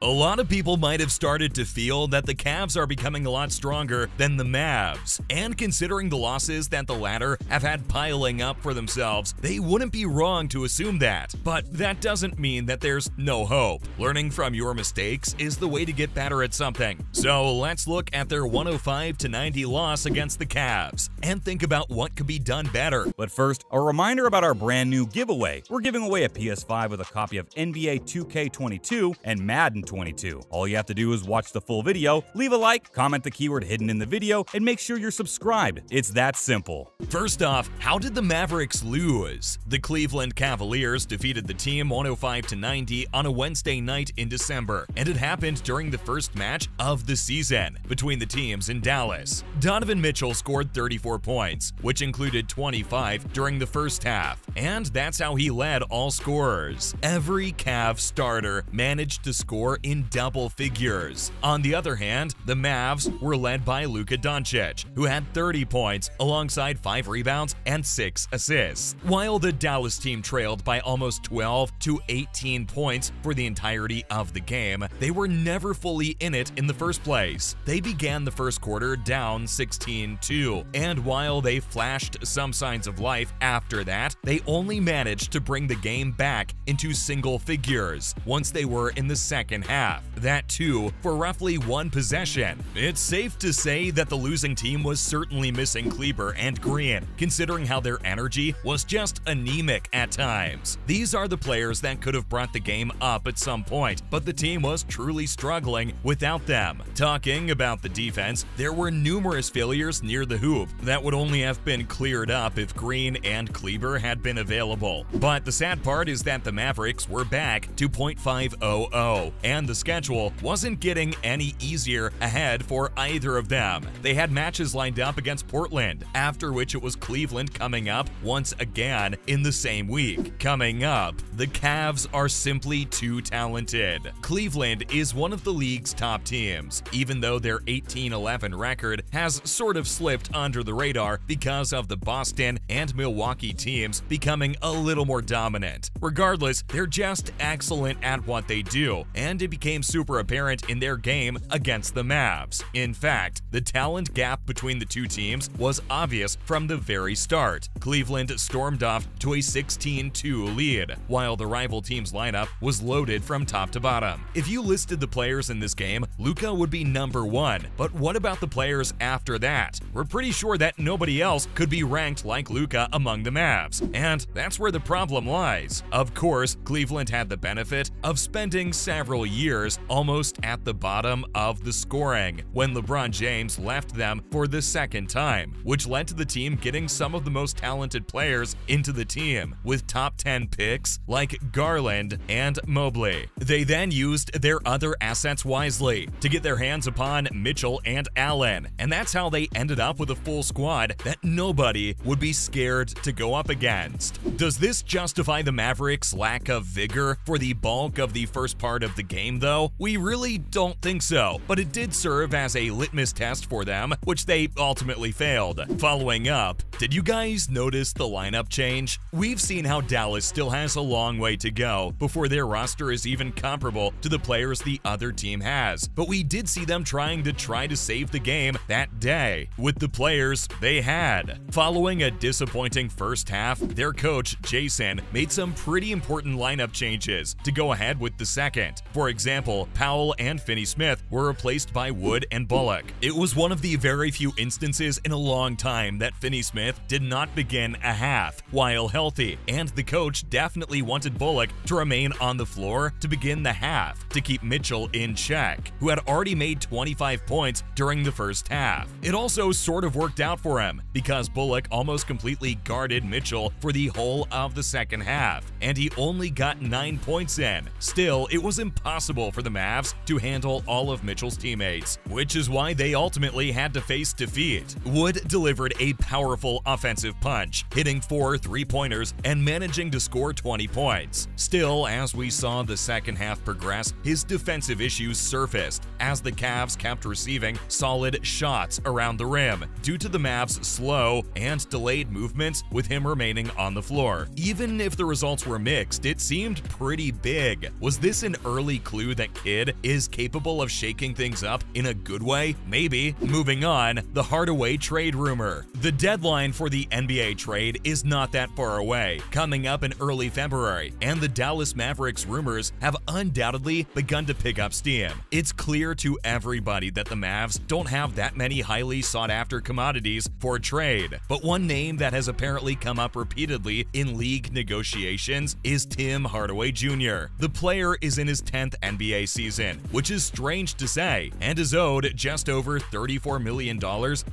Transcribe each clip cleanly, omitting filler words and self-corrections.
A lot of people might have started to feel that the Cavs are becoming a lot stronger than the Mavs, and considering the losses that the latter have had piling up for themselves, they wouldn't be wrong to assume that. But that doesn't mean that there's no hope. Learning from your mistakes is the way to get better at something. So let's look at their 105-90 loss against the Cavs and think about what could be done better. But first, a reminder about our brand new giveaway. We're giving away a PS5 with a copy of NBA 2K22 and Madden 22. All you have to do is watch the full video, leave a like, comment the keyword hidden in the video, and make sure you're subscribed. It's that simple. First off, how did the Mavericks lose? The Cleveland Cavaliers defeated the team 105-90 on a Wednesday night in December, and it happened during the first match of the season between the teams in Dallas. Donovan Mitchell scored 34 points, which included 25 during the first half, and that's how he led all scorers. Every Cavs starter managed to score in double figures. On the other hand, the Mavs were led by Luka Doncic, who had 30 points alongside 5 rebounds and 6 assists, while the Dallas team trailed by almost 12 to 18 points for the entirety of the game. They were never fully in it in the first place. They began the first quarter down 16-2, and while they flashed some signs of life after that, they only managed to bring the game back into single figures once they were in the second half. That too for roughly one possession. It's safe to say that the losing team was certainly missing Kleber and Green, considering how their energy was just anemic at times. These are the players that could have brought the game up at some point, but the team was truly struggling without them. Talking about the defense, there were numerous failures near the hoop that would only have been cleared up if Green and Kleber had been available. But the sad part is that the Mavericks were back to .500, and the schedule wasn't getting any easier ahead for either of them. They had matches lined up against Portland, after which it was Cleveland coming up once again in the same week. Coming up, the Cavs are simply too talented. Cleveland is one of the league's top teams, even though their 18-11 record has sort of slipped under the radar because of the Boston and Milwaukee teams becoming a little more dominant. Regardless, they're just excellent at what they do, and it became super apparent in their game against the Mavs. In fact, the talent gap between the two teams was obvious from the very start. Cleveland stormed off to a 16-2 lead, while the rival team's lineup was loaded from top to bottom. If you listed the players in this game, Luka would be number 1, but what about the players after that? We're pretty sure that nobody else could be ranked like Luka among the Mavs, and that's where the problem lies. Of course, Cleveland had the benefit of spending several years almost at the bottom of the scoring when LeBron James left them for the second time, which led to the team getting some of the most talented players into the team, with top 10 picks like Garland and Mobley. They then used their other assets wisely to get their hands upon Mitchell and Allen, and that's how they ended up with a full squad that nobody would be scared to go up against. Does this justify the Mavericks' lack of vigor for the bulk of the first part of the game though? We really don't think so, but it did serve as a litmus test for them, which they ultimately failed. Following up, did you guys notice the lineup change? We've seen how Dallas still has a long way to go before their roster is even comparable to the players the other team has, but we did see them trying to save the game that day with the players they had. Following a disappointing first half, their coach, Jason, made some pretty important lineup changes to go ahead with the second. For example, Powell and Finney-Smith were replaced by Wood and Bullock. It was one of the very few instances in a long time that Finney-Smith did not begin a half while healthy, and the coach definitely wanted Bullock to remain on the floor to begin the half to keep Mitchell in check, who had already made 25 points during the first half. It also sort of worked out for him because Bullock almost completely guarded Mitchell for the whole of the second half, and he only got 9 points in. Still, it was impossible for the Mavs to handle all of Mitchell's teammates, which is why they ultimately had to face defeat. Wood delivered a powerful offensive punch, hitting 4 3-pointers and managing to score 20 points. Still, as we saw the second half progress, his defensive issues surfaced as the Cavs kept receiving solid shots around the rim due to the Mavs' slow and delayed movements with him remaining on the floor. Even if the results were mixed, it seemed pretty big. Was this an early clue that Kidd is capable of shaking things up in a good way? Maybe. Moving on, the Hardaway trade rumor. The deadline for the NBA trade is not that far away, coming up in early February, and the Dallas Mavericks rumors have undoubtedly begun to pick up steam. It's clear to everybody that the Mavs don't have that many highly sought-after commodities for trade, but one name that has apparently come up repeatedly in league negotiations is Tim Hardaway Jr. The player is in his 10th NBA season, which is strange to say, and is owed just over $34 million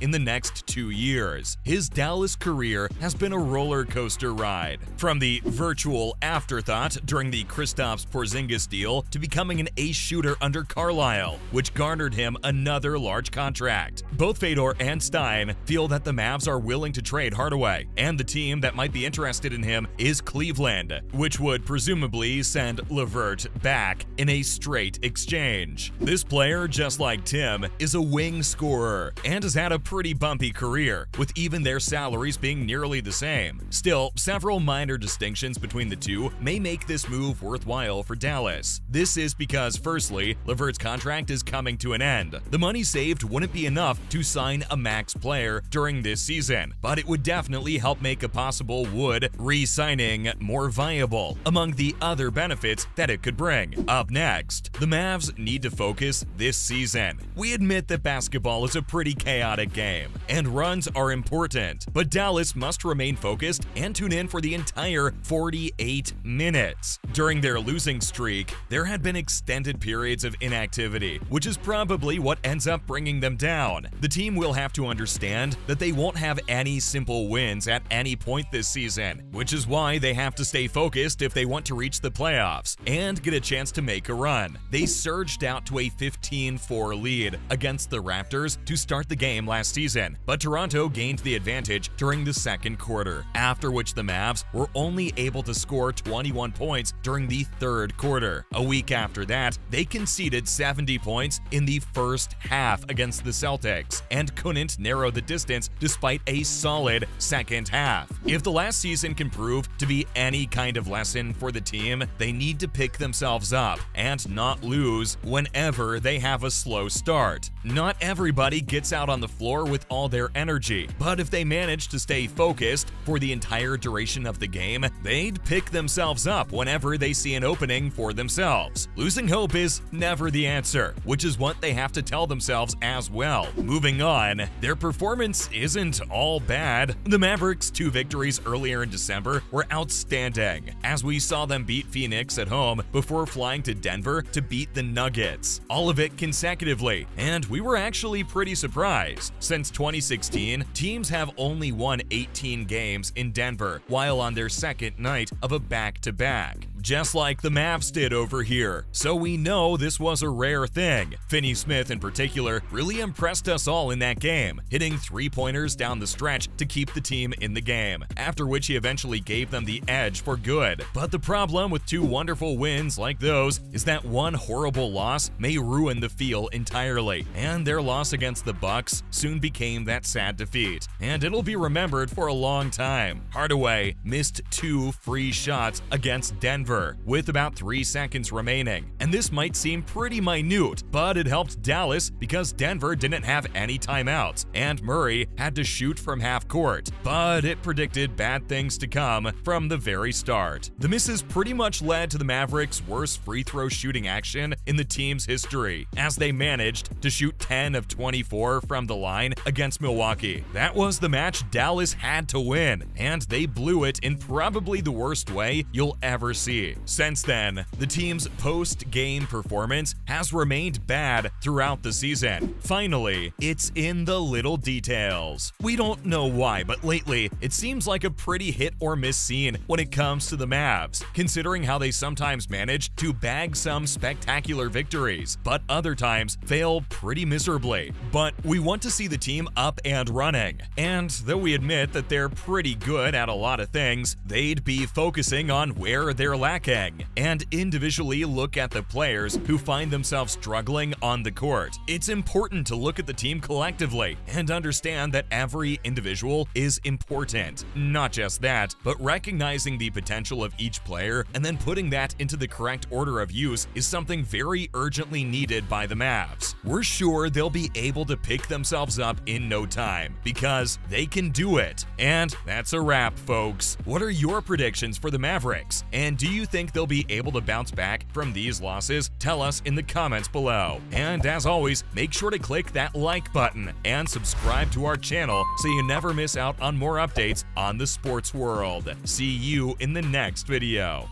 in the next 2 years. His Dallas career has been a roller coaster ride, from the virtual afterthought during the Kristaps Porzingis deal to becoming an ace shooter under Carlisle, which garnered him another large contract. Both Fedor and Stein feel that the Mavs are willing to trade Hardaway, and the team that might be interested in him is Cleveland, which would presumably send LeVert back in a straight exchange. This player, just like Tim, is a wing scorer and has had a pretty bumpy career, with even their salaries being nearly the same. Still, several minor distinctions between the two may make this move worthwhile for Dallas. This is because, firstly, LeVert's contract is coming to an end. The money saved wouldn't be enough to sign a max player during this season, but it would definitely help make a possible Wood re-signing more viable, among the other benefits that it could bring. Up next, the Mavs need to focus this season. We admit that basketball is a pretty chaotic game, and runs are important, but Dallas must remain focused and tune in for the entire 48 minutes. During their losing streak, there had been extended periods of inactivity, which is probably what ends up bringing them down. The team will have to understand that they won't have any simple wins at any point this season, which is why they have to stay focused if they want to reach the playoffs and get a chance to make a run. They surged out to a 15-4 lead against the Raptors to start the game last season, but Toronto gained the advantage during the second quarter, after which the Mavs were only able to score 21 points during the third quarter. A week after that, they conceded 70 points in the first half against the Celtics and couldn't narrow the distance despite a solid second half. If the last season can prove to be any kind of lesson for the team, they need to pick themselves up and not lose whenever they have a slow start. Not everybody gets out on the floor with all their energy, but if they manage to stay focused for the entire duration of the game, they'd pick themselves up whenever they see an opening for themselves. Losing hope is never the answer, which is what they have to tell themselves as well. Moving on, their performance isn't all bad. The Mavericks' 2 victories earlier in December were outstanding, as we saw them beat Phoenix at home before flying to Denver to beat the Nuggets. All of it consecutively, and we were actually pretty surprised. Since 2016, teams have only won 18 games in Denver, while on their second night of a back-to-back, just like the Mavs did over here. So we know this was a rare thing. Finney Smith in particular really impressed us all in that game, hitting 3-pointers down the stretch to keep the team in the game, after which he eventually gave them the edge for good. But the problem with 2 wonderful wins like those is that one horrible loss may ruin the feel entirely, and their loss against the Bucks soon became that sad defeat, and it'll be remembered for a long time. Hardaway missed 2 free shots against Denver with about 3 seconds remaining, and this might seem pretty minute, but it helped Dallas because Denver didn't have any timeouts, and Murray had to shoot from half court, but it predicted bad things to come from the very start. The misses pretty much led to the Mavericks' worst free throw shooting action in the team's history, as they managed to shoot 10 of 24 from the line against Milwaukee. That was the match Dallas had to win, and they blew it in probably the worst way you'll ever see. Since then, the team's post-game performance has remained bad throughout the season. Finally, it's in the little details. We don't know why, but lately, it seems like a pretty hit-or-miss scene when it comes to the Mavs, considering how they sometimes manage to bag some spectacular victories, but other times fail pretty miserably. But we want to see the team up and running, and though we admit that they're pretty good at a lot of things, they'd be focusing on where they're lacking lacking, and individually look at the players who find themselves struggling on the court. It's important to look at the team collectively and understand that every individual is important. Not just that, but recognizing the potential of each player and then putting that into the correct order of use is something very urgently needed by the Mavs. We're sure they'll be able to pick themselves up in no time because they can do it. And that's a wrap, folks. What are your predictions for the Mavericks? And do you think they'll be able to bounce back from these losses? Tell us in the comments below. And as always, make sure to click that like button and subscribe to our channel so you never miss out on more updates on the sports world. See you in the next video.